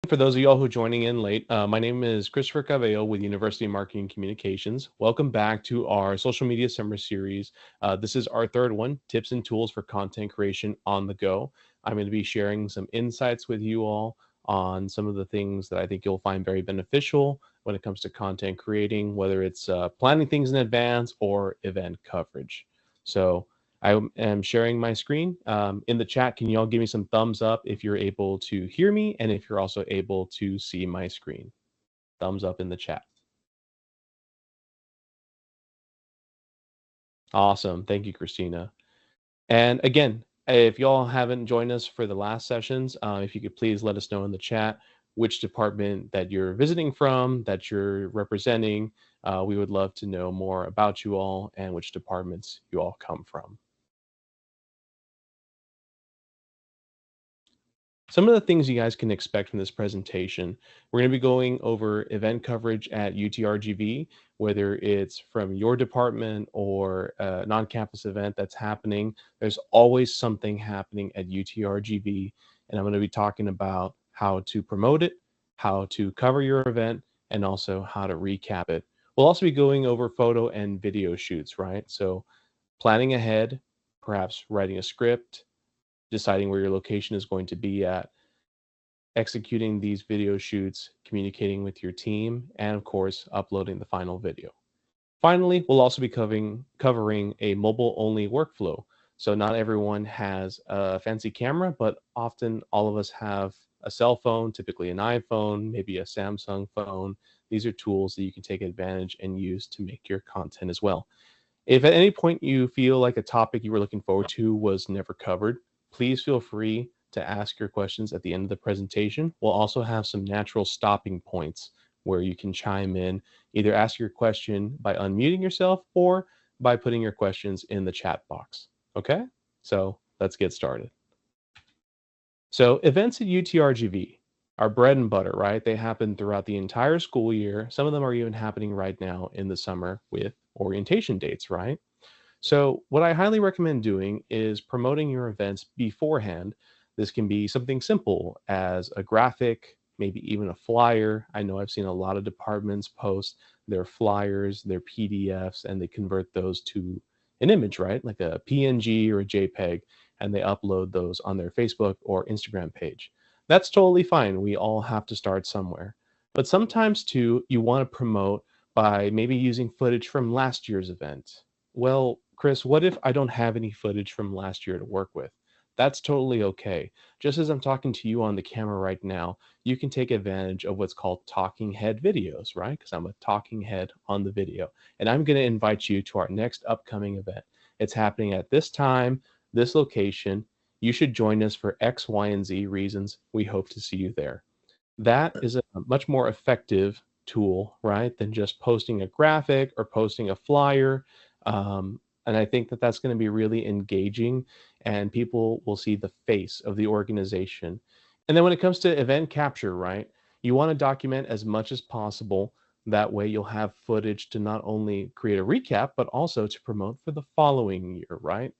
For those of y'all who are joining in late, my name is Christopher Cabello with University Marketing Communications. Welcome back to our social media summer series. This is our third one, Tips and Tools for Content Creation on the Go. I'm going to be sharing some insights with you all on some of the things that I think you'll find very beneficial when it comes to content creating, whether it's planning things in advance or event coverage. So I am sharing my screen. In the chat, can you all give me some thumbs up if you're able to hear me and if you're also able to see my screen? Thumbs up in the chat. Awesome. Thank you, Christina. And again, if y'all haven't joined us for the last sessions, if you could please let us know in the chat which department that you're visiting from, that you're representing. We would love to know more about you all and which departments you all come from. Some of the things you guys can expect from this presentation, we're going to be going over event coverage at UTRGV, whether it's from your department or a non-campus event that's happening. There's always something happening at UTRGV, and I'm going to be talking about how to promote it, how to cover your event, and also how to recap it. We'll also be going over photo and video shoots, right? So planning ahead, perhaps writing a script, deciding where your location is going to be at, executing these video shoots, communicating with your team, and of course, uploading the final video. Finally, we'll also be covering a mobile-only workflow. So not everyone has a fancy camera, but often all of us have a cell phone, typically an iPhone, maybe a Samsung phone. These are tools that you can take advantage and use to make your content as well. If at any point you feel like a topic you were looking forward to was never covered, please feel free to ask your questions at the end of the presentation. We'll also have some natural stopping points where you can chime in, either ask your question by unmuting yourself or by putting your questions in the chat box. Okay, so let's get started. So events at UTRGV are bread and butter, right? They happen throughout the entire school year. Some of them are even happening right now in the summer with orientation dates, right? So what I highly recommend doing is promoting your events beforehand. This can be something simple as a graphic, maybe even a flyer. I know I've seen a lot of departments post their flyers, their PDFs, and they convert those to an image, right? Like a PNG or a JPEG, and they upload those on their Facebook or Instagram page. That's totally fine. We all have to start somewhere. But sometimes too, you want to promote by maybe using footage from last year's event. Well, Chris, what if I don't have any footage from last year to work with? That's totally okay. Just as I'm talking to you on the camera right now, you can take advantage of what's called talking head videos, right? Because I'm a talking head on the video. And I'm going to invite you to our next upcoming event. It's happening at this time, this location. You should join us for X, Y, and Z reasons. We hope to see you there. That is a much more effective tool, right, than just posting a graphic or posting a flyer. And I think that that's going to be really engaging and people will see the face of the organization. And then when it comes to event capture, right, you want to document as much as possible. That way you'll have footage to not only create a recap, but also to promote for the following year, right?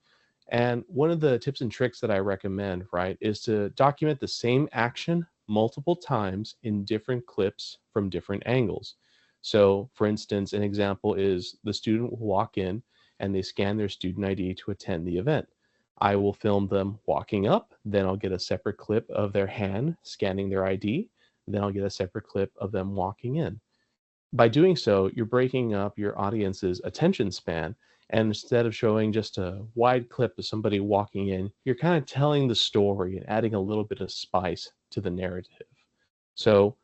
And one of the tips and tricks that I recommend, right, is to document the same action multiple times in different clips from different angles. So, for instance, an example is the student will walk in and they scan their student ID to attend the event. I will film them walking up, then I'll get a separate clip of their hand scanning their ID, then I'll get a separate clip of them walking in. By doing so, you're breaking up your audience's attention span. And instead of showing just a wide clip of somebody walking in, you're kind of telling the story and adding a little bit of spice to the narrative. So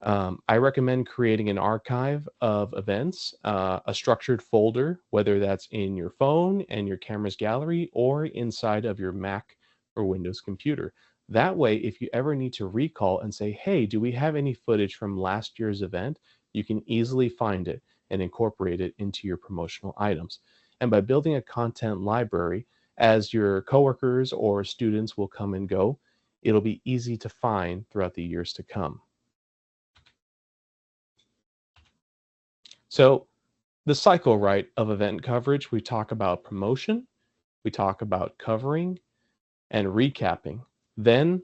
I recommend creating an archive of events, a structured folder, whether that's in your phone and your camera's gallery or inside of your Mac or Windows computer. That way, if you ever need to recall and say, hey, do we have any footage from last year's event? You can easily find it and incorporate it into your promotional items. And by building a content library, as your coworkers or students will come and go, it'll be easy to find throughout the years to come. So the cycle, right, of event coverage, we talk about promotion, we talk about covering and recapping. Then,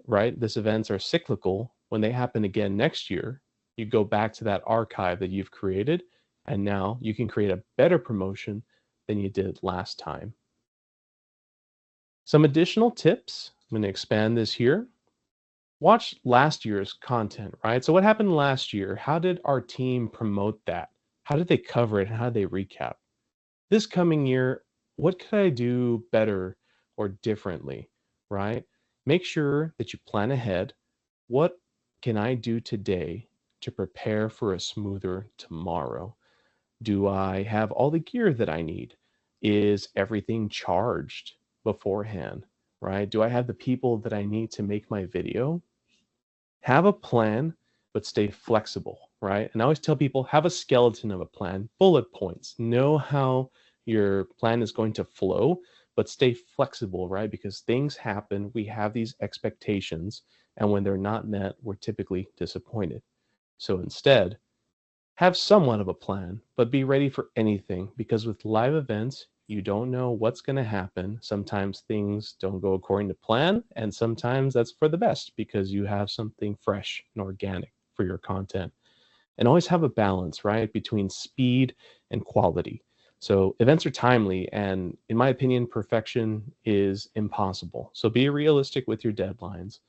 right, these events are cyclical. when they happen again next year, you go back to that archive that you've created, and now you can create a better promotion than you did last time. Some additional tips, I'm going to expand this here. Watch last year's content, right? So, what happened last year? How did our team promote that? How did they cover it? And how did they recap? This coming year, what could I do better or differently, right? Make sure that you plan ahead. What can I do today to prepare for a smoother tomorrow? Do I have all the gear that I need? Is everything charged beforehand, right? Do I have the people that I need to make my video? Have a plan, but stay flexible, right? And I always tell people have a skeleton of a plan, bullet points. Know how your plan is going to flow, but stay flexible, right? Because things happen, we have these expectations, and when they're not met, we're typically disappointed. So instead, have somewhat of a plan, but be ready for anything because with live events, you don't know what's going to happen. Sometimes things don't go according to plan, and sometimes that's for the best because you have something fresh and organic for your content. And always have a balance, right, between speed and quality. So events are timely, and in my opinion, perfection is impossible. So be realistic with your deadlines.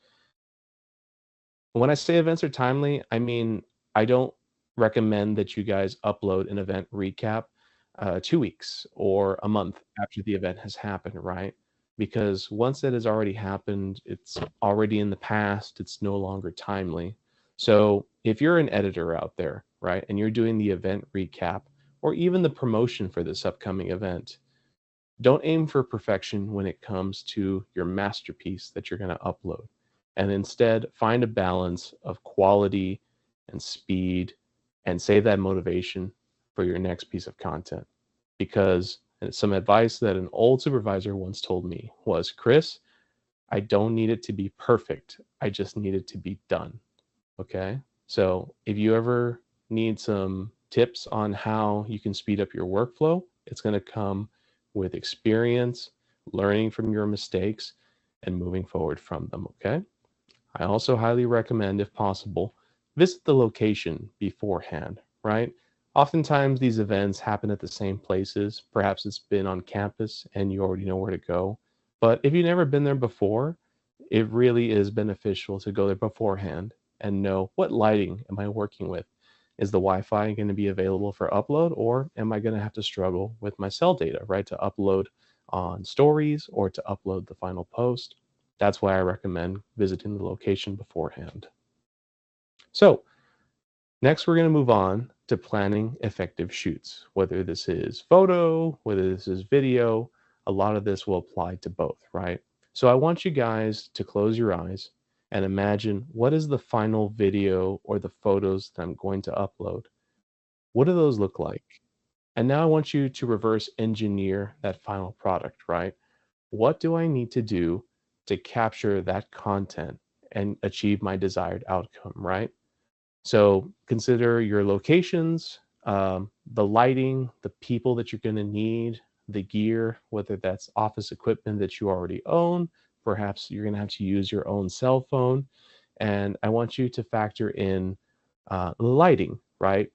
When I say events are timely, I mean, I don't recommend that you guys upload an event recap 2 weeks or a month after the event has happened, right? Because once it has already happened, it's already in the past, it's no longer timely. So if you're an editor out there, right, and you're doing the event recap or even the promotion for this upcoming event, don't aim for perfection when it comes to your masterpiece that you're going to upload. And instead, find a balance of quality and speed and save that motivation for your next piece of content. Because some advice that an old supervisor once told me was, Chris, I don't need it to be perfect. I just need it to be done. Okay. So if you ever need some tips on how you can speed up your workflow, it's going to come with experience, learning from your mistakes, and moving forward from them. Okay. I also highly recommend, if possible, visit the location beforehand, right? Oftentimes, these events happen at the same places. Perhaps it's been on campus and you already know where to go. But if you've never been there before, it really is beneficial to go there beforehand and know what lighting am I working with? Is the Wi-Fi going to be available for upload, or am I going to have to struggle with my cell data, right, to upload on stories or to upload the final post? That's why I recommend visiting the location beforehand. So next, we're going to move on to planning effective shoots. Whether this is photo, whether this is video, a lot of this will apply to both, right? So I want you guys to close your eyes and imagine what is the final video or the photos that I'm going to upload. What do those look like? And now I want you to reverse engineer that final product, right? What do I need to do to capture that content and achieve my desired outcome, right? So consider your locations, the lighting, the people that you're going to need, the gear, whether that's office equipment that you already own. Perhaps you're going to have to use your own cell phone. And I want you to factor in lighting, right?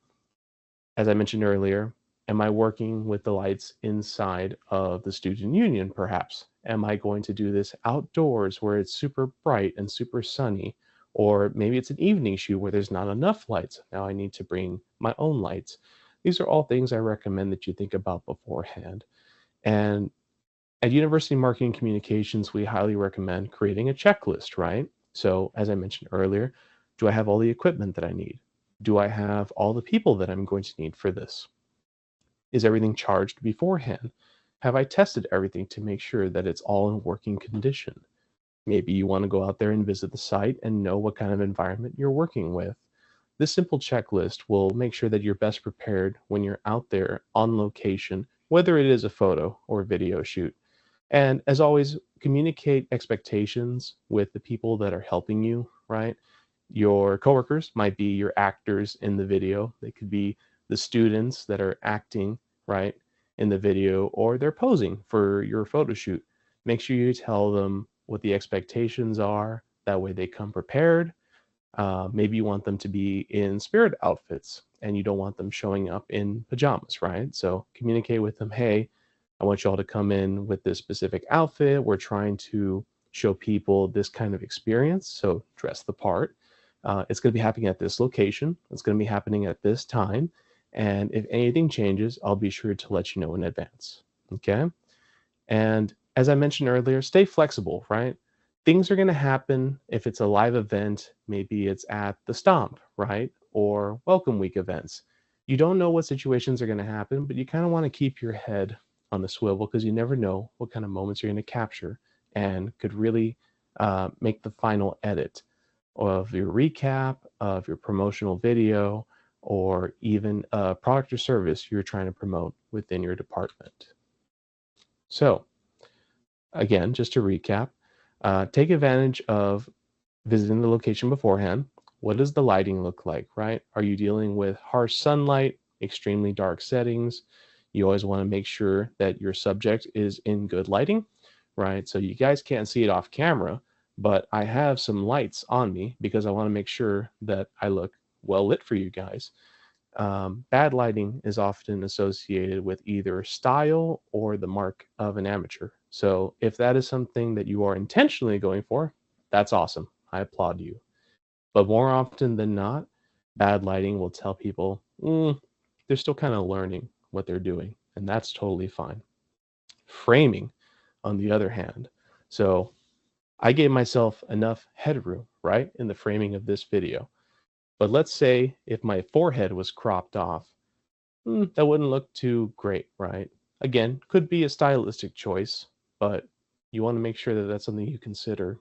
As I mentioned earlier, am I working with the lights inside of the student union, perhaps? Am I going to do this outdoors where it's super bright and super sunny? Or maybe it's an evening shoot where there's not enough lights. Now I need to bring my own lights. These are all things I recommend that you think about beforehand. And at University Marketing Communications, we highly recommend creating a checklist, right? So, as I mentioned earlier, do I have all the equipment that I need? Do I have all the people that I'm going to need for this? Is everything charged beforehand? Have I tested everything to make sure that it's all in working condition? Maybe you want to go out there and visit the site and know what kind of environment you're working with. This simple checklist will make sure that you're best prepared when you're out there on location, whether it is a photo or video shoot. And as always, communicate expectations with the people that are helping you, right? Your coworkers might be your actors in the video. They could be the students that are acting, right, in the video, or they're posing for your photo shoot. Make sure you tell them what the expectations are. That way they come prepared. Maybe you want them to be in spirit outfits and you don't want them showing up in pajamas, right? So communicate with them, hey, I want you all to come in with this specific outfit. We're trying to show people this kind of experience. So dress the part. It's going to be happening at this location. It's going to be happening at this time. And if anything changes, I'll be sure to let you know in advance. Okay. And as I mentioned earlier, stay flexible, right? Things are going to happen if it's a live event. Maybe it's at the Stomp, right? Or Welcome Week events. You don't know what situations are going to happen, but you kind of want to keep your head on the swivel because you never know what kind of moments you're going to capture and could really make the final edit of your recap, of your promotional video, or even a product or service you're trying to promote within your department. So, again, just to recap, take advantage of visiting the location beforehand. What does the lighting look like, right? Are you dealing with harsh sunlight, extremely dark settings? You always want to make sure that your subject is in good lighting, right? So you guys can't see it off camera, but I have some lights on me because I want to make sure that I look well lit for you guys. Bad lighting is often associated with either style or the mark of an amateur. So if that is something that you are intentionally going for, that's awesome. I applaud you. But more often than not, bad lighting will tell people they're still kind of learning what they're doing, and that's totally fine. Framing, on the other hand, so I gave myself enough headroom, right, in the framing of this video. But let's say if my forehead was cropped off, that wouldn't look too great, right? Again, could be a stylistic choice, but you want to make sure that that's something you consider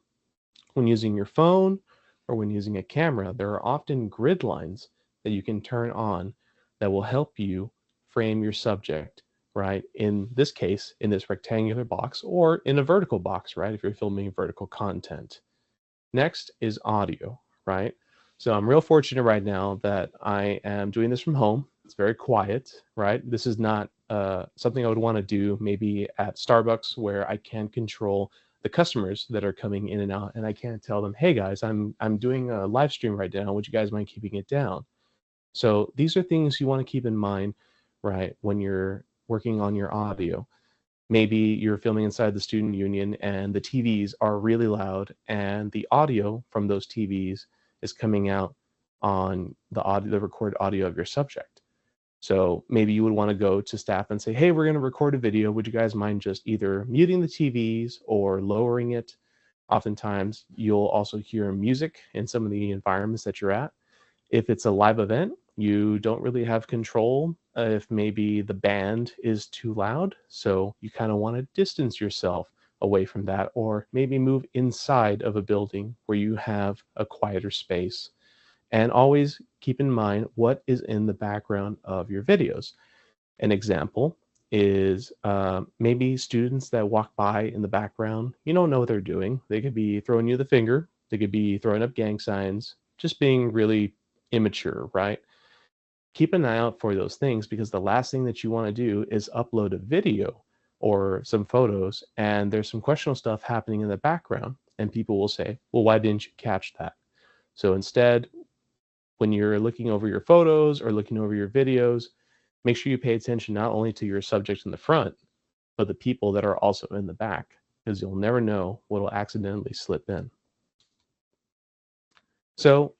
when using your phone or when using a camera. There are often grid lines that you can turn on that will help you frame your subject, right? In this case, in this rectangular box or in a vertical box, right? If you're filming vertical content. Next is audio, right? So I'm real fortunate right now that I am doing this from home. It's very quiet, right? This is not something I would want to do maybe at Starbucks where I can control the customers that are coming in and out, and I can't tell them, "Hey guys, I'm doing a live stream right now. Would you guys mind keeping it down?" So these are things you want to keep in mind, right, when you're working on your audio. Maybe you're filming inside the student union and the TVs are really loud and the audio from those TVs is coming out on the recorded audio of your subject. So maybe you would want to go to staff and say, hey, we're going to record a video. Would you guys mind just either muting the TVs or lowering it? Oftentimes, you'll also hear music in some of the environments that you're at. If it's a live event, you don't really have control if maybe the band is too loud. So you kind of want to distance yourself away from that, or maybe move inside of a building where you have a quieter space. And always keep in mind what is in the background of your videos. An example is maybe students that walk by in the background. You don't know what they're doing. They could be throwing you the finger. They could be throwing up gang signs, just being really immature, right? Keep an eye out for those things because the last thing that you want to do is upload a video or some photos and there's some questionable stuff happening in the background and people will say, well, why didn't you catch that? So instead, when you're looking over your photos or looking over your videos, make sure you pay attention not only to your subject in the front, but the people that are also in the back, because you'll never know what will accidentally slip in. So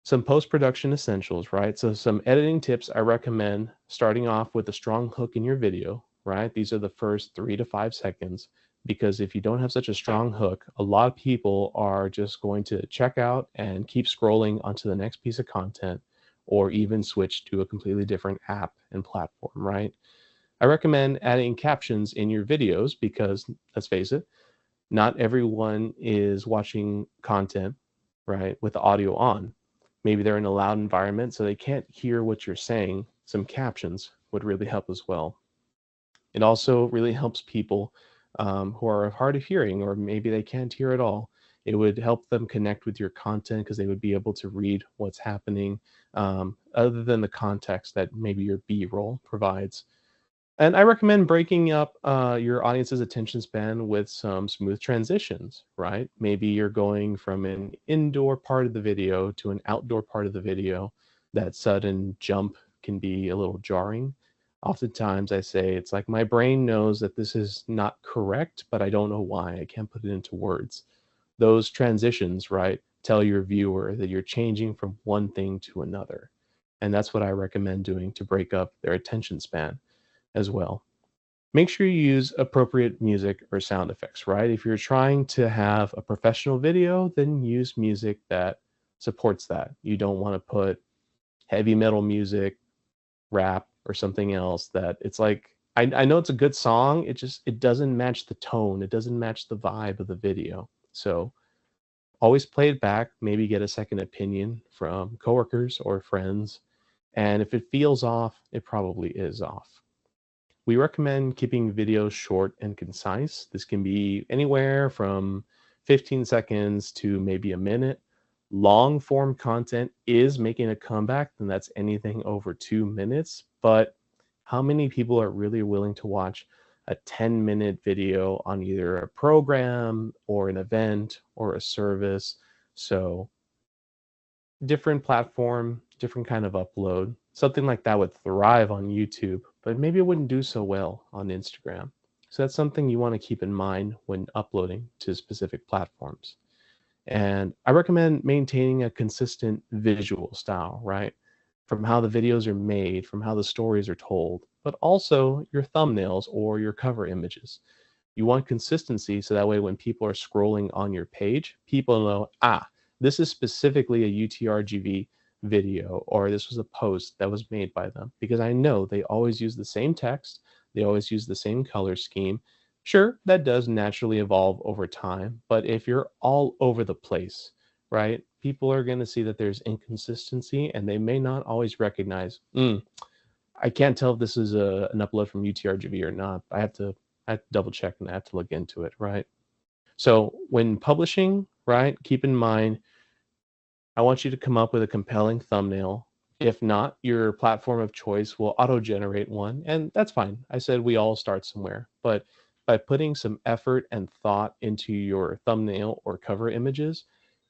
some post-production essentials, right? So some editing tips I recommend starting off with a strong hook in your video, right? These are the first 3 to 5 seconds, because if you don't have such a strong hook, a lot of people are just going to check out and keep scrolling onto the next piece of content or even switch to a completely different app and platform, right? I recommend adding captions in your videos because, let's face it, not everyone is watching content, right, with the audio on. Maybe they're in a loud environment, so they can't hear what you're saying. Some captions would really help as well. It also really helps people who are hard of hearing, or maybe they can't hear at all. It would help them connect with your content because they would be able to read what's happening other than the context that maybe your B-roll provides. And I recommend breaking up your audience's attention span with some smooth transitions, right? Maybe you're going from an indoor part of the video to an outdoor part of the video. That sudden jump can be a little jarring. Oftentimes, I say it's like my brain knows that this is not correct, but I don't know why. I can't put it into words. Those transitions, right, tell your viewer that you're changing from one thing to another. And that's what I recommend doing to break up their attention span as well. Make sure you use appropriate music or sound effects, right? If you're trying to have a professional video, then use music that supports that. You don't want to put heavy metal music, rap, or something else that it's like I know it's a good song, it doesn't match the tone, it doesn't match the vibe of the video. So always play it back, maybe get a second opinion from coworkers or friends. And if it feels off, it probably is off. We recommend keeping videos short and concise. This can be anywhere from 15 seconds to maybe a minute. Long form content is making a comeback, and that's anything over 2 minutes. But how many people are really willing to watch a 10-minute video on either a program or an event or a service? So different platform, different kind of upload. Something like that would thrive on YouTube, but maybe it wouldn't do so well on Instagram. So that's something you want to keep in mind when uploading to specific platforms. And I recommend maintaining a consistent visual style, right? From how the videos are made, from how the stories are told, but also your thumbnails or your cover images. You want consistency so that way when people are scrolling on your page, people know, this is specifically a UTRGV video or this was a post that was made by them because I know they always use the same text, they always use the same color scheme. Sure, that does naturally evolve over time, but if you're all over the place, right, people are going to see that there's inconsistency and they may not always recognize, I can't tell if this is an upload from UTRGV or not. I have to double check and I have to look into it, right? So when publishing, right, keep in mind, I want you to come up with a compelling thumbnail. If not, your platform of choice will auto generate one, and that's fine. I said we all start somewhere, but by putting some effort and thought into your thumbnail or cover images,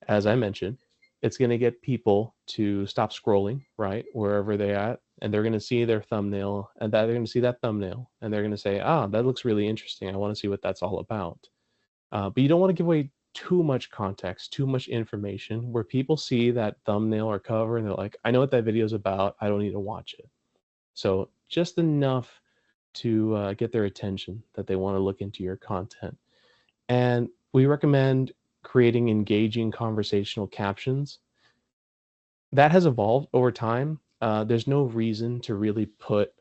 as I mentioned, it's going to get people to stop scrolling, right, wherever they're at, and they're going to see their thumbnail, and that they're going to see that thumbnail, and they're going to say, that looks really interesting. I want to see what that's all about. But you don't want to give away too much context, too much information where people see that thumbnail or cover and they're like, I know what that video is about. I don't need to watch it. So just enough to get their attention that they want to look into your content. And we recommend creating engaging conversational captions. That has evolved over time. There's no reason to really put,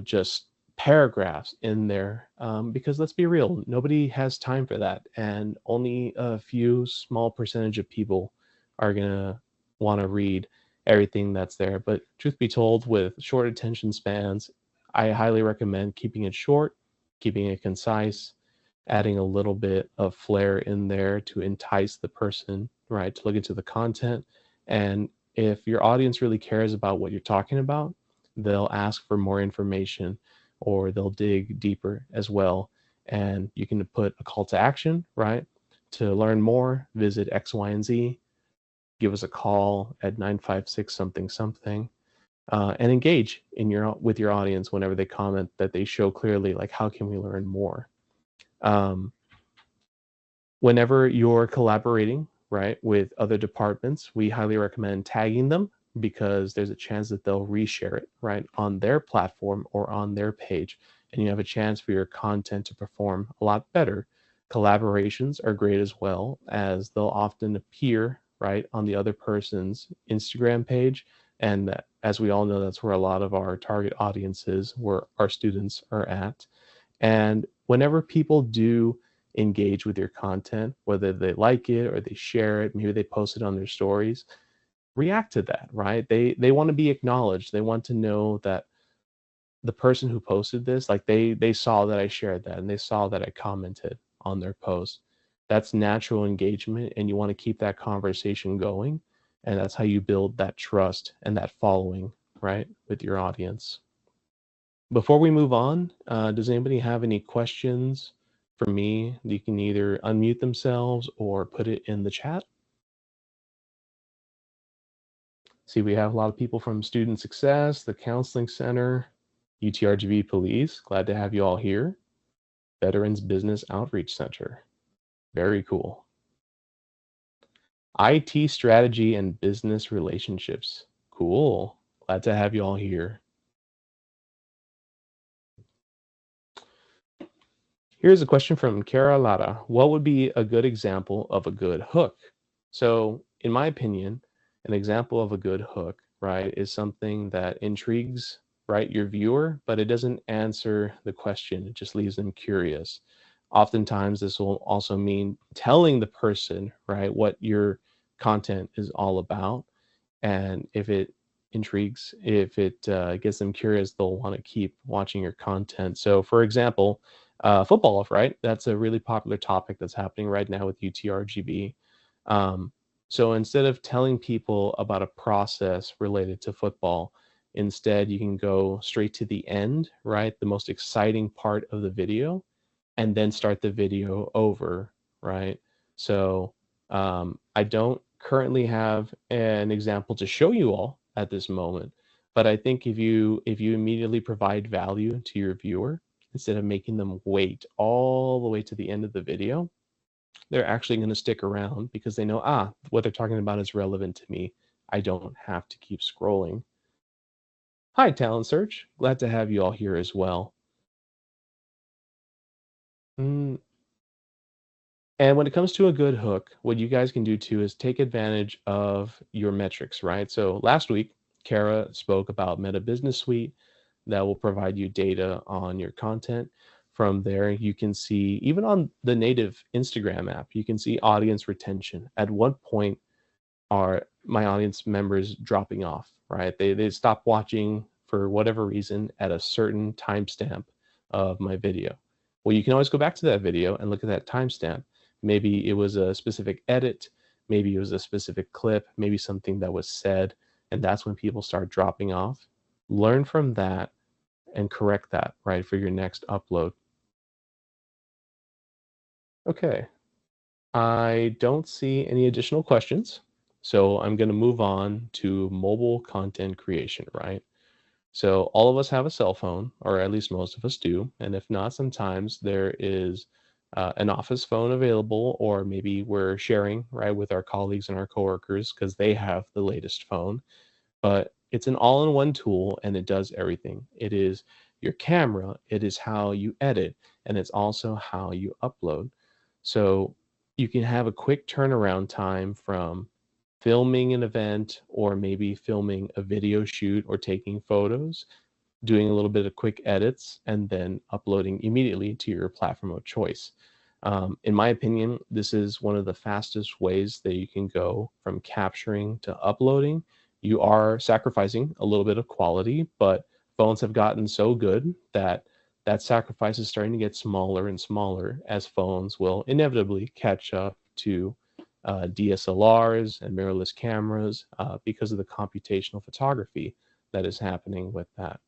just paragraphs in there because let's be real, nobody has time for that, and only a few small percentage of people are gonna want to read everything that's there. But truth be told, with short attention spans, I highly recommend keeping it short, keeping it concise, adding a little bit of flair in there to entice the person, right, to look into the content. And if your audience really cares about what you're talking about, they'll ask for more information or they'll dig deeper as well. And you can put a call to action, right? To learn more, visit X, Y, and Z. Give us a call at 956 something something, and engage in your with your audience whenever they comment that they show clearly like how can we learn more. Um, Whenever you're collaborating, right, with other departments, we highly recommend tagging them because there's a chance that they'll reshare it, right, on their platform or on their page, and you have a chance for your content to perform a lot better. Collaborations are great as well, as they'll often appear, right, on the other person's Instagram page, and that, as we all know, that's where a lot of our target audiences, where our students are at. And whenever people do engage with your content, whether they like it or they share it, maybe they post it on their stories, react to that, right? They want to be acknowledged. They want to know that the person who posted this, like they saw that I shared that and they saw that I commented on their post. That's natural engagement and you want to keep that conversation going. And that's how you build that trust and that following, right, with your audience. Before we move on, does anybody have any questions for me? You can either unmute themselves or put it in the chat. See, we have a lot of people from Student Success, the Counseling Center, UTRGV Police. Glad to have you all here. Veterans Business Outreach Center. Very cool. IT strategy and business relationships. Cool. Glad to have you all here. Here's a question from Cara Lara. What would be a good example of a good hook? So, in my opinion, an example of a good hook, right, is something that intrigues, right, your viewer, but it doesn't answer the question. It just leaves them curious. Oftentimes, this will also mean telling the person, right, what your content is all about. And if it intrigues, if it gets them curious, they'll want to keep watching your content. So, for example, football, right? That's a really popular topic that's happening right now with UTRGV. Um, so instead of telling people about a process related to football, instead you can go straight to the end, right? The most exciting part of the video, and then start the video over, right? So I don't currently have an example to show you all at this moment, but I think if you immediately provide value to your viewer instead of making them wait all the way to the end of the video, they're actually going to stick around because they know, what they're talking about is relevant to me. I don't have to keep scrolling. Hi, Talent Search. Glad to have you all here as well. Mm, And when it comes to a good hook, what you guys can do too is take advantage of your metrics, right? So last week, Kara spoke about Meta Business Suite that will provide you data on your content. From there, you can see, even on the native Instagram app, you can see audience retention. At what point are my audience members dropping off, right? They stop watching for whatever reason at a certain timestamp of my video. Well, you can always go back to that video and look at that timestamp. Maybe it was a specific edit, maybe it was a specific clip, maybe something that was said, and that's when people start dropping off. Learn from that and correct that, right, for your next upload. Okay, I don't see any additional questions. So I'm going to move on to mobile content creation, right? So all of us have a cell phone, or at least most of us do. And if not, sometimes there is an office phone available, or maybe we're sharing, right, with our colleagues and our coworkers because they have the latest phone. But it's an all-in-one tool and it does everything. It is your camera, it is how you edit, and it's also how you upload. So you can have a quick turnaround time from filming an event or maybe filming a video shoot or taking photos, doing a little bit of quick edits, and then uploading immediately to your platform of choice. In my opinion, this is one of the fastest ways that you can go from capturing to uploading. You are sacrificing a little bit of quality, but phones have gotten so good that that sacrifice is starting to get smaller and smaller as phones will inevitably catch up to DSLRs and mirrorless cameras because of the computational photography that is happening with that.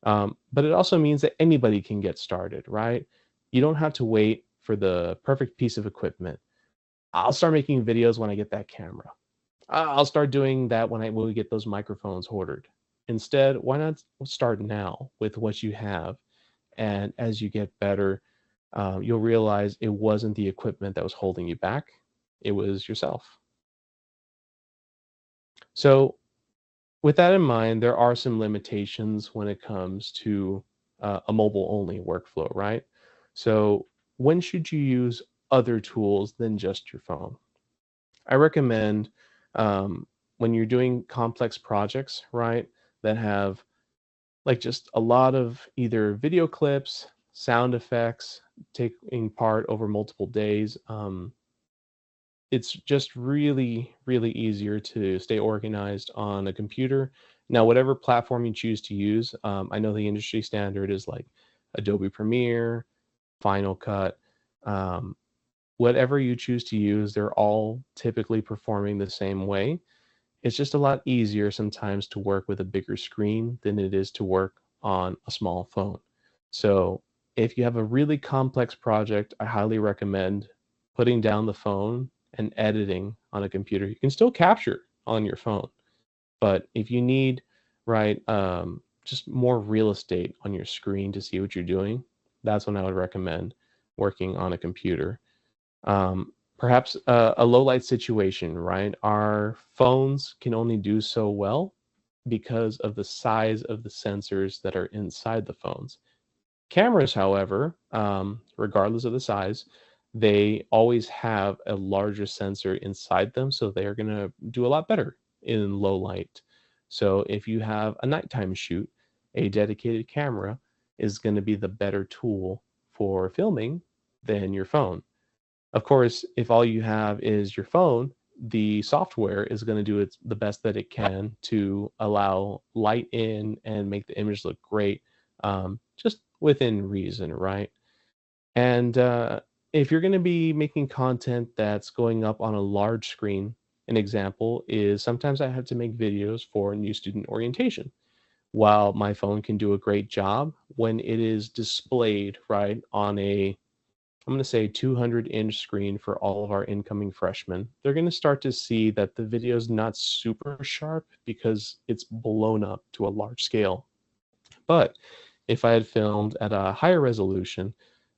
But it also means that anybody can get started, right? You don't have to wait for the perfect piece of equipment. I'll start making videos when I get that camera. I'll start doing that when we get those microphones ordered. Instead, why not start now with what you have? And as you get better, you'll realize it wasn't the equipment that was holding you back, it was yourself. So, with that in mind, there are some limitations when it comes to a mobile only workflow, right? So, when should you use other tools than just your phone? I recommend when you're doing complex projects, right, that have like just a lot of either video clips, sound effects taking part over multiple days. It's just really, really easier to stay organized on a computer. Now, whatever platform you choose to use, I know the industry standard is like Adobe Premiere, Final Cut, um, whatever you choose to use, they're all typically performing the same way. It's just a lot easier sometimes to work with a bigger screen than it is to work on a small phone. So if you have a really complex project, I highly recommend putting down the phone and editing on a computer. You can still capture on your phone, but if you need, right, just more real estate on your screen to see what you're doing, that's when I would recommend working on a computer. Perhaps a low light situation, right? Our phones can only do so well because of the size of the sensors that are inside the phones. Cameras, however, regardless of the size, they always have a larger sensor inside them, so they're going to do a lot better in low light. So if you have a nighttime shoot, a dedicated camera is going to be the better tool for filming than your phone. Of course, if all you have is your phone, the software is going to do the best that it can to allow light in and make the image look great, just within reason, right? And if you're going to be making content that's going up on a large screen, an example is sometimes I have to make videos for new student orientation. While my phone can do a great job when it is displayed right on a, I'm going to say 200-inch screen for all of our incoming freshmen, they're going to start to see that the video is not super sharp because it's blown up to a large scale. But if I had filmed at a higher resolution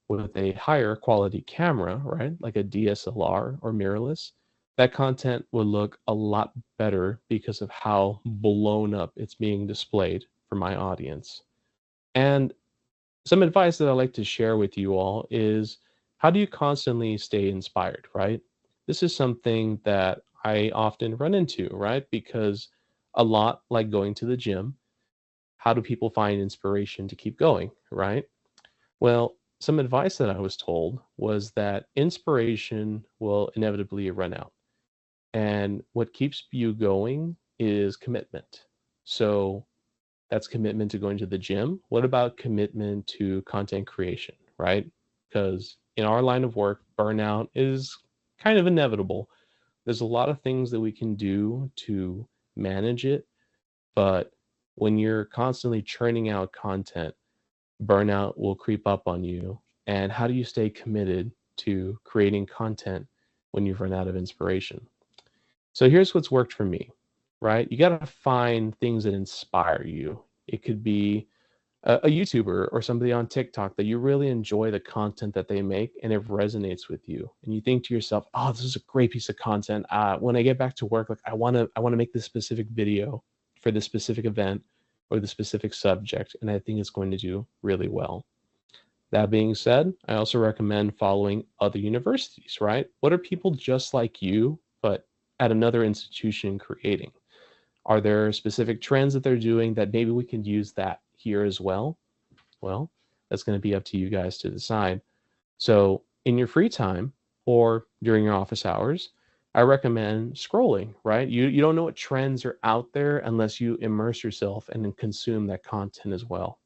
with a higher quality camera, right, like a DSLR or mirrorless, that content would look a lot better because of how blown up it's being displayed for my audience. And some advice that I like to share with you all is, how do you constantly stay inspired, right? This is something that I often run into, right? Because a lot like going to the gym, how do people find inspiration to keep going, right? Well, some advice that I was told was that inspiration will inevitably run out. And what keeps you going is commitment. So that's commitment to going to the gym. What about commitment to content creation, right? Because in our line of work, burnout is kind of inevitable. There's a lot of things that we can do to manage it, but when you're constantly churning out content, burnout will creep up on you. And how do you stay committed to creating content when you've run out of inspiration? So here's what's worked for me, right? You got to find things that inspire you. It could be a YouTuber or somebody on TikTok that you really enjoy the content that they make and it resonates with you. And you think to yourself, "Oh, this is a great piece of content. When I get back to work, like I want to make this specific video for this specific event or the specific subject, and I think it's going to do really well." That being said, I also recommend following other universities, right? What are people just like you, but at another institution creating? Are there specific trends that they're doing that maybe we can use that here as well? Well, that's going to be up to you guys to decide. So, in your free time or during your office hours, I recommend scrolling, right? You don't know what trends are out there unless you immerse yourself and then consume that content as well.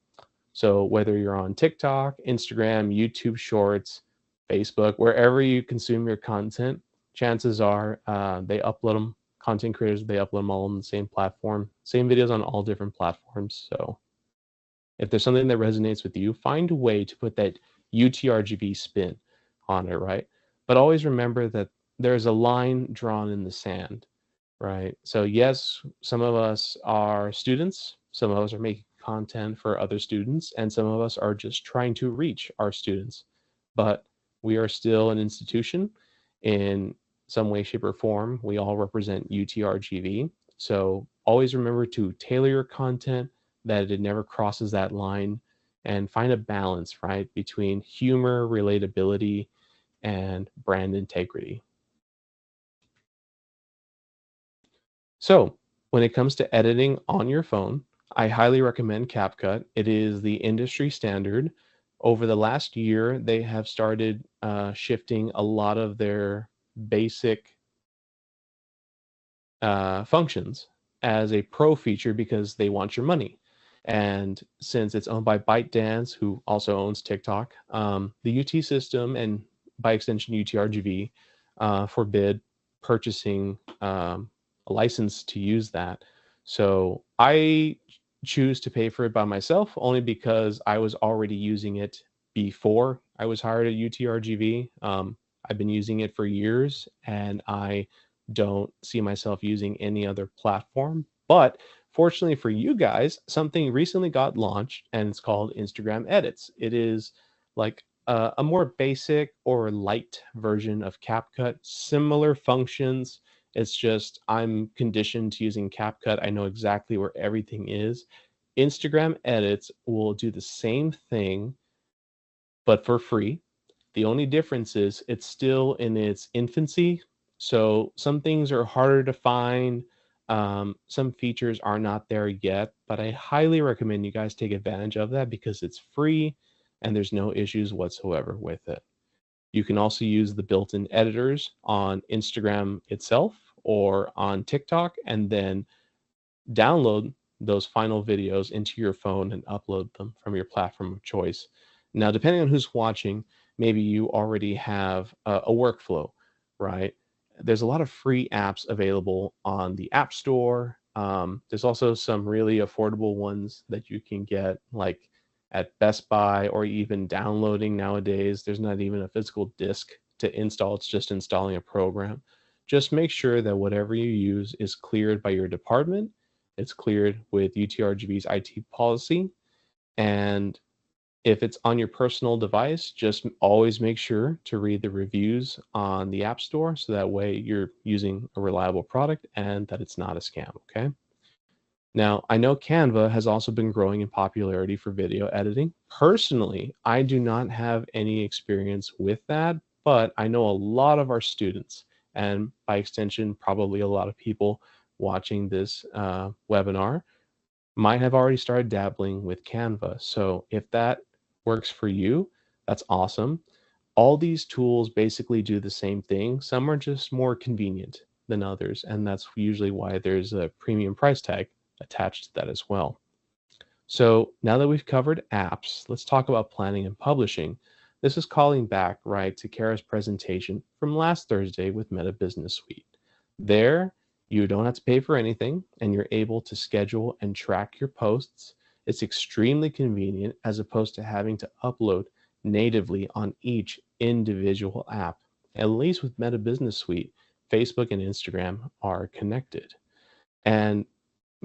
So whether you're on TikTok, Instagram, YouTube Shorts, Facebook, wherever you consume your content, chances are they upload them. Content creators, they upload them all on the same platform, same videos on all different platforms. So if there's something that resonates with you, find a way to put that UTRGV spin on it, right? But always remember that there's a line drawn in the sand, right? So yes, some of us are students, some of us are making content for other students, and some of us are just trying to reach our students. But we are still an institution in some way, shape, or form. We all represent UTRGV. So always remember to tailor your content, that it never crosses that line, and find a balance, right, between humor, relatability, and brand integrity. So, when it comes to editing on your phone, I highly recommend CapCut. It is the industry standard. Over the last year, they have started shifting a lot of their basic functions as a pro feature because they want your money. And since it's owned by ByteDance, who also owns TikTok, the UT system and by extension UTRGV forbid purchasing a license to use that. So I choose to pay for it by myself only because I was already using it before I was hired at UTRGV. I've been using it for years and I don't see myself using any other platform. But fortunately for you guys, something recently got launched and it's called Instagram Edits. It is like a more basic or light version of CapCut, similar functions. It's just I'm conditioned to using CapCut. I know exactly where everything is. Instagram Edits will do the same thing, but for free. The only difference is it's still in its infancy. So some things are harder to find. Some features are not there yet, but I highly recommend you guys take advantage of that because it's free and there's no issues whatsoever with it. You can also use the built-in editors on Instagram itself or on TikTok and then download those final videos into your phone and upload them from your platform of choice. Now, depending on who's watching, maybe you already have a workflow, right? There's a lot of free apps available on the App Store. There's also some really affordable ones that you can get, like at Best Buy, or even downloading nowadays. There's not even a physical disc to install, it's just installing a program. Just make sure that whatever you use is cleared by your department, it's cleared with UTRGV's IT policy. And if it's on your personal device, just always make sure to read the reviews on the App Store so that way you're using a reliable product and that it's not a scam, okay? Now, I know Canva has also been growing in popularity for video editing. Personally, I do not have any experience with that, but I know a lot of our students, and by extension, probably a lot of people watching this webinar, might have already started dabbling with Canva. So if that works for you, that's awesome. All these tools basically do the same thing. Some are just more convenient than others, and that's usually why there's a premium price tag attached to that as well. So now that we've covered apps, let's talk about planning and publishing. This is calling back, right, to Kara's presentation from last Thursday with Meta Business Suite. There, you don't have to pay for anything, and you're able to schedule and track your posts. It's extremely convenient as opposed to having to upload natively on each individual app. At least with Meta Business Suite, Facebook and Instagram are connected. And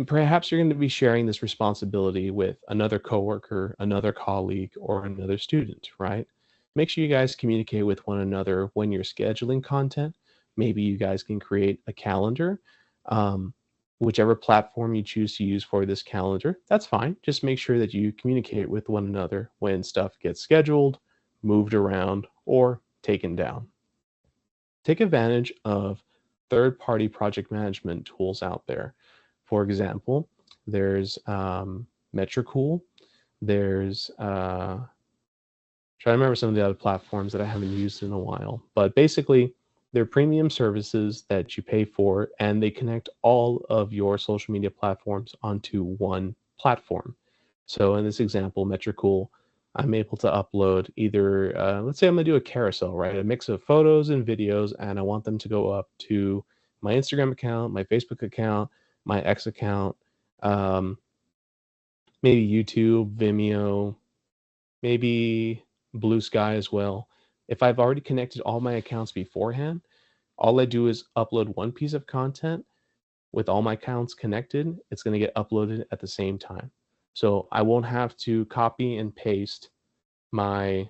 perhaps you're going to be sharing this responsibility with another coworker, another colleague, or another student, right? Make sure you guys communicate with one another when you're scheduling content. Maybe you guys can create a calendar, um, whichever platform you choose to use for this calendar. That's fine. Just make sure that you communicate with one another when stuff gets scheduled, moved around, or taken down. Take advantage of third-party project management tools out there. For example, there's Metricool. There's trying to remember some of the other platforms that I haven't used in a while, but basically they're premium services that you pay for, and they connect all of your social media platforms onto one platform. So in this example, Metricool, I'm able to upload either, let's say I'm gonna do a carousel, right? A mix of photos and videos, and I want them to go up to my Instagram account, my Facebook account, my X account, um, maybe YouTube, Vimeo, maybe Blue Sky as well. If I've already connected all my accounts beforehand, all I do is upload one piece of content with all my accounts connected. It's going to get uploaded at the same time. So I won't have to copy and paste my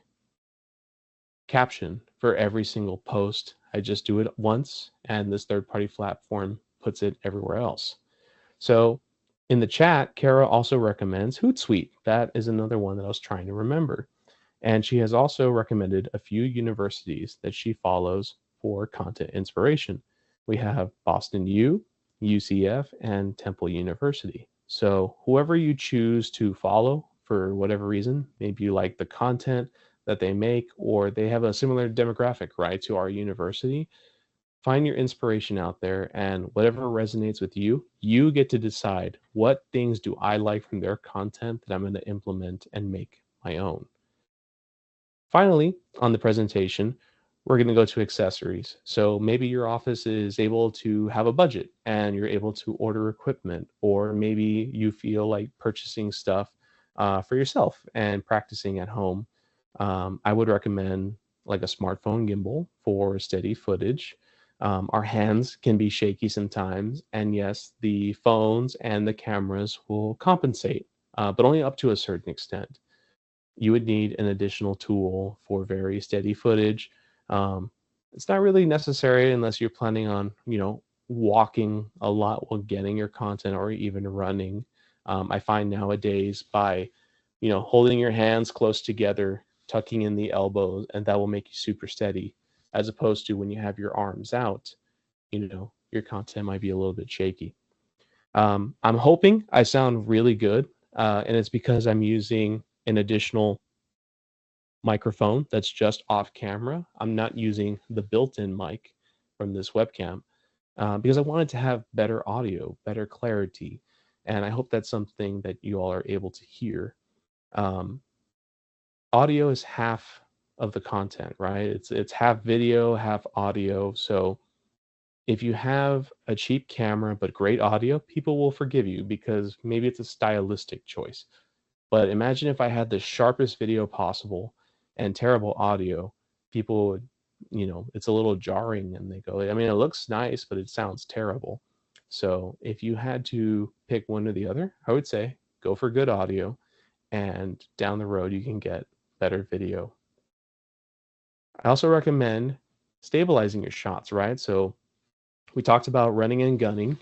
caption for every single post. I just do it once, and this third party platform puts it everywhere else. So in the chat, Kara also recommends Hootsuite. That is another one that I was trying to remember. And she has also recommended a few universities that she follows for content inspiration. We have Boston U, UCF, and Temple University. So whoever you choose to follow for whatever reason, maybe you like the content that they make, or they have a similar demographic, right, to our university, find your inspiration out there, and whatever resonates with you, you get to decide what things do I like from their content that I'm going to implement and make my own. Finally, on the presentation, We're going to go to accessories. So maybe your office is able to have a budget and you're able to order equipment, or maybe you feel like purchasing stuff for yourself and practicing at home. I would recommend like a smartphone gimbal for steady footage. Our hands can be shaky sometimes, and yes, the phones and the cameras will compensate, but only up to a certain extent. You would need an additional tool for very steady footage. Um, it's not really necessary unless you're planning on, walking a lot while getting your content or even running. I find nowadays by, holding your hands close together, tucking in the elbows, and that will make you super steady, as opposed to when you have your arms out, your content might be a little bit shaky. I'm hoping I sound really good, and it's because I'm using an additional microphone that's just off camera. I'm not using the built-in mic from this webcam because I wanted to have better audio, better clarity, and I hope that's something that you all are able to hear. Um, Audio is half of the content, right? It's half video, half audio. So if you have a cheap camera but great audio, people will forgive you because maybe it's a stylistic choice. But imagine if I had the sharpest video possible and terrible audio, people would, it's a little jarring and they go, I mean, it looks nice, but it sounds terrible. So if you had to pick one or the other, I would say go for good audio, and down the road you can get better video. I also recommend stabilizing your shots, right? So we talked about running and gunning,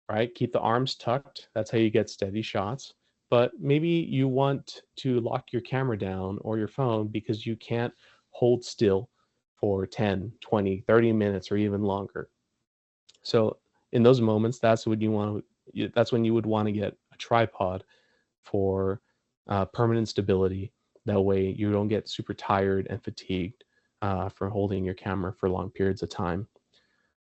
right? Keep the arms tucked. That's how you get steady shots. But maybe you want to lock your camera down or your phone because you can't hold still for 10, 20, 30 minutes or even longer. So in those moments, that's when you would want to get a tripod for permanent stability. That way you don't get super tired and fatigued from holding your camera for long periods of time.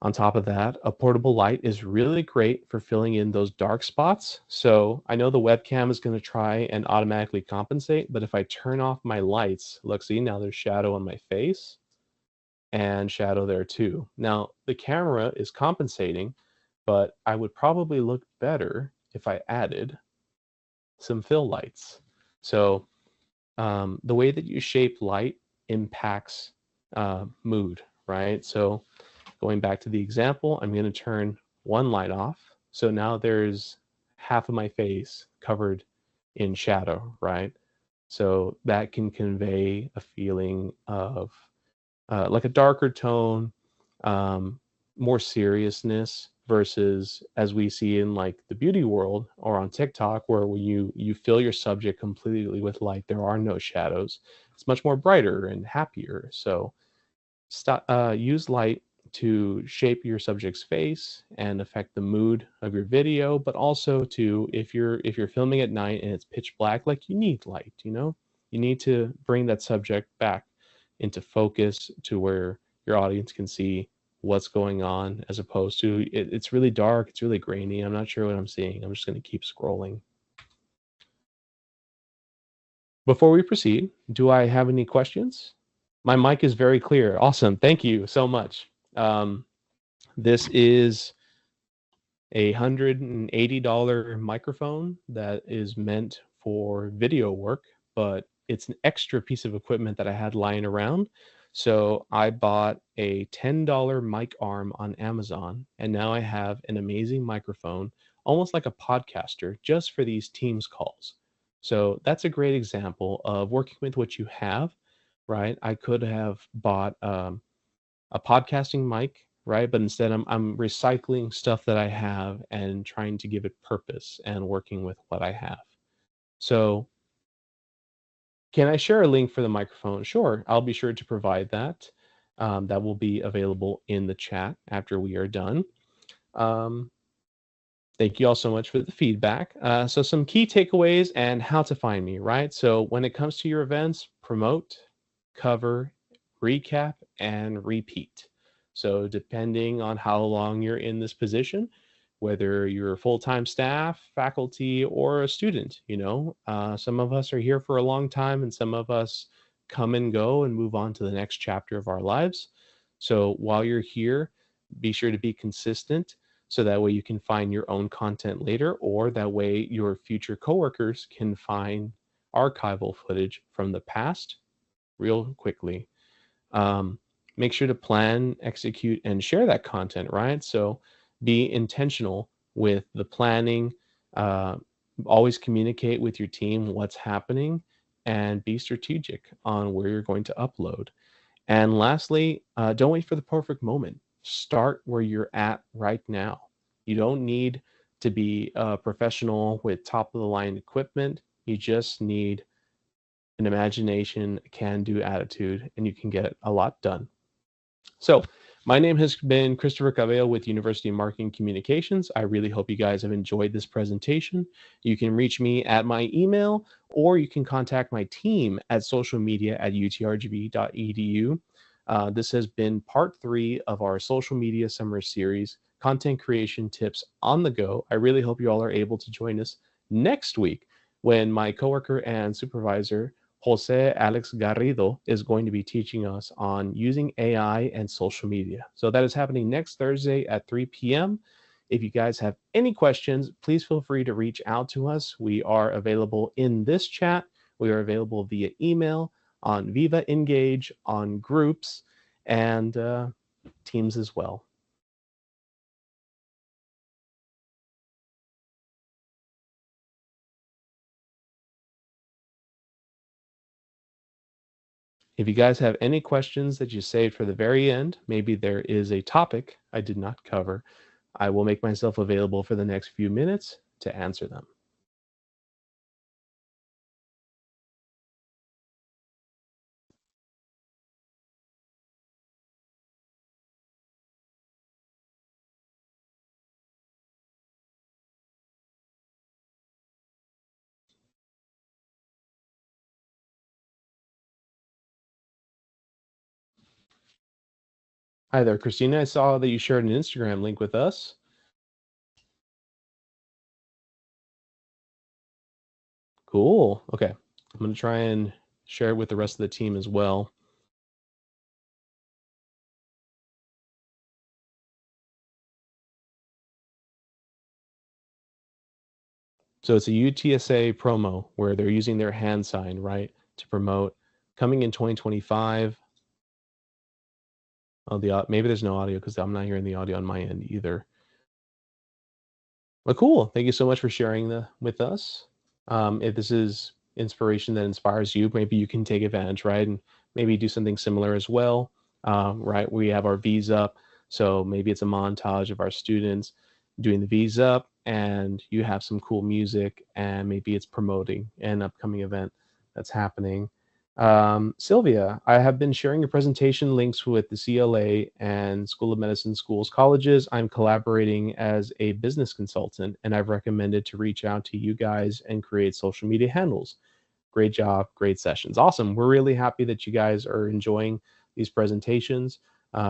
On top of that, a portable light is really great for filling in those dark spots. So I know the webcam is going to try and automatically compensate, but if I turn off my lights, look, see, now there's shadow on my face and shadow there too. Now the camera is compensating, but I would probably look better if I added some fill lights. So the way that you shape light impacts mood, right? So going back to the example, I'm going to turn one light off. So now there's half of my face covered in shadow, right? So that can convey a feeling of like a darker tone, um, more seriousness versus as we see in like the beauty world or on TikTok, where when you fill your subject completely with light, there are no shadows. It's much more brighter and happier. So use light to shape your subject's face and affect the mood of your video, but also to if you're filming at night and it's pitch black, like you need light, you need to bring that subject back into focus to where your audience can see what's going on, as opposed to it's really dark, it's really grainy, I'm not sure what I'm seeing, I'm just going to keep scrolling. Before we proceed, do I have any questions? My mic is very clear. Awesome. Thank you so much. Um, this is a $180 microphone that is meant for video work, but it's an extra piece of equipment that I had lying around. So I bought a $10 mic arm on Amazon, and now I have an amazing microphone, almost like a podcaster, just for these Teams calls. So that's a great example of working with what you have, right? I could have bought a podcasting mic, right? But instead, I'm recycling stuff that I have and trying to give it purpose and working with what I have. So, can I share a link for the microphone? Sure, I'll be sure to provide that. That will be available in the chat after we are done. Um, Thank you all so much for the feedback. So, some key takeaways and how to find me, right? So, when it comes to your events, promote, cover, recap, and repeat. So, depending on how long you're in this position, whether you're full time staff, faculty, or a student, some of us are here for a long time and some of us come and go and move on to the next chapter of our lives. So while you're here, be sure to be consistent so that way you can find your own content later, or that way your future coworkers can find archival footage from the past real quickly. um, Make sure to plan, execute, and share that content, right? So be intentional with the planning. Uh, Always communicate with your team what's happening and be strategic on where you're going to upload. And lastly, don't wait for the perfect moment. Start where you're at right now. You don't need to be a professional with top of the line equipment. You just need an imagination, a can do attitude, and you can get a lot done. So, my name has been Christopher Cabello with University of Marketing Communications. I really hope you guys have enjoyed this presentation. You can reach me at my email, or you can contact my team at socialmedia@utrgv.edu. This has been part 3 of our social media summer series, Content Creation Tips on the Go. I really hope you all are able to join us next week when my coworker and supervisor, Jose Alex Garrido, is going to be teaching us on using AI and social media. So that is happening next Thursday at 3 p.m. If you guys have any questions, please feel free to reach out to us. We are available in this chat. We are available via email, on Viva Engage, on groups, and Teams as well. If you guys have any questions that you saved for the very end, maybe there is a topic I did not cover, I will make myself available for the next few minutes to answer them. Hi there, Christina. I saw that you shared an Instagram link with us. Cool. Okay. I'm going to try and share it with the rest of the team as well. So it's a UTSA promo where they're using their hand sign, right, to promote coming in 2025. Oh, maybe there's no audio because I'm not hearing the audio on my end either. Well, cool. Thank you so much for sharing with us. If this is inspiration that inspires you, maybe you can take advantage, right? And maybe do something similar as well, right? We have our V's up. So maybe it's a montage of our students doing the V's up, and you have some cool music, and maybe it's promoting an upcoming event that's happening. Sylvia, I have been sharing your presentation links with the CLA and School of Medicine schools, colleges. I'm collaborating as a business consultant, and I've recommended to reach out to you guys and create social media handles. Great job, great sessions. Awesome. We're really happy that you guys are enjoying these presentations.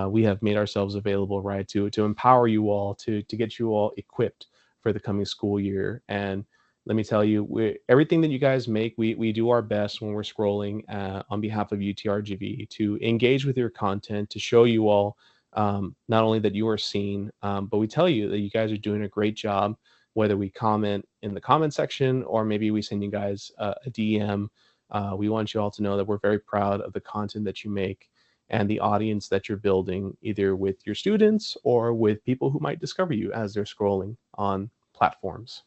We have made ourselves available, right, to empower you all, to get you all equipped for the coming school year. And let me tell you, everything that you guys make, we do our best when we're scrolling on behalf of UTRGV to engage with your content, to show you all not only that you are seen, but we tell you that you guys are doing a great job, whether we comment in the comment section or maybe we send you guys a DM. We want you all to know that we're very proud of the content that you make and the audience that you're building, either with your students or with people who might discover you as they're scrolling on platforms.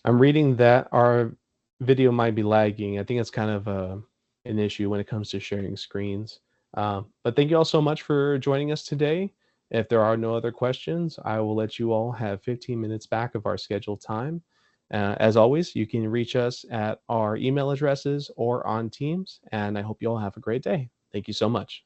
I'm reading that our video might be lagging. I think it's kind of an issue when it comes to sharing screens. But thank you all so much for joining us today. If there are no other questions, I will let you all have 15 minutes back of our scheduled time. As always, you can reach us at our email addresses or on Teams. And I hope you all have a great day. Thank you so much.